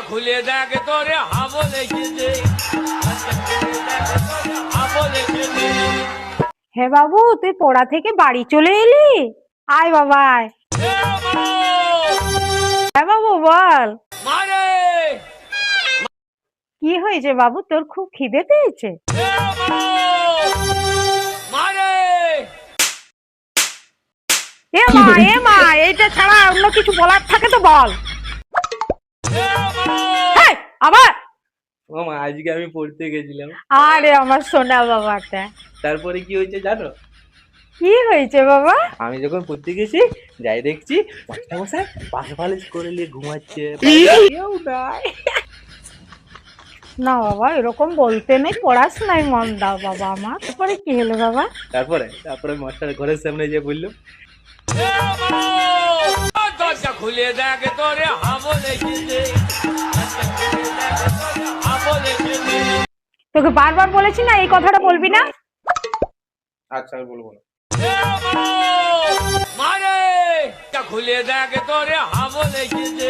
খুলে দেখ তোরে হাবল এসেছে। হে বাবু, তুই পড়া থেকে বাড়ি চলে এলি? আয় বাবা আয়। হ্যাঁ বাবু বল, মারে কি হয়েছে বাবু, তোর খুব খিদে পেয়েছে? মারে এ মা এইটা ছাড়া অন্য কিছু বলার থাকে তো বল। হেই, আবার ও মা, আজকে আমি পড়তে গেছিলাম, আরে আমার সোনা বাবাটা, তারপরে কি হয়েছে জানো? কি হয়েছে বাবা? আমি যখন পড়তে গেছি, যাই দেখছি মাস্টারমশাই পাশে পালিশ করে নিয়ে ঘুমাচ্ছে, কেউ নাই। না বাবা, এরকম বলতে নেই, পড়াশোনায় মন দাও বাবা আমার। তারপরে কি হলো বাবা? তারপরে মাস্টার ঘরের সামনে গিয়ে বললো, দরজা খুলে দেখ তোরে হাবল এসেছে। হাবল এসেছে। তোকে বারবার বলেছি না এই কথাটা বলবি না। আচ্ছা আমি বলবো না। মারে খুলে দেখ তোরে হাবল এসেছে।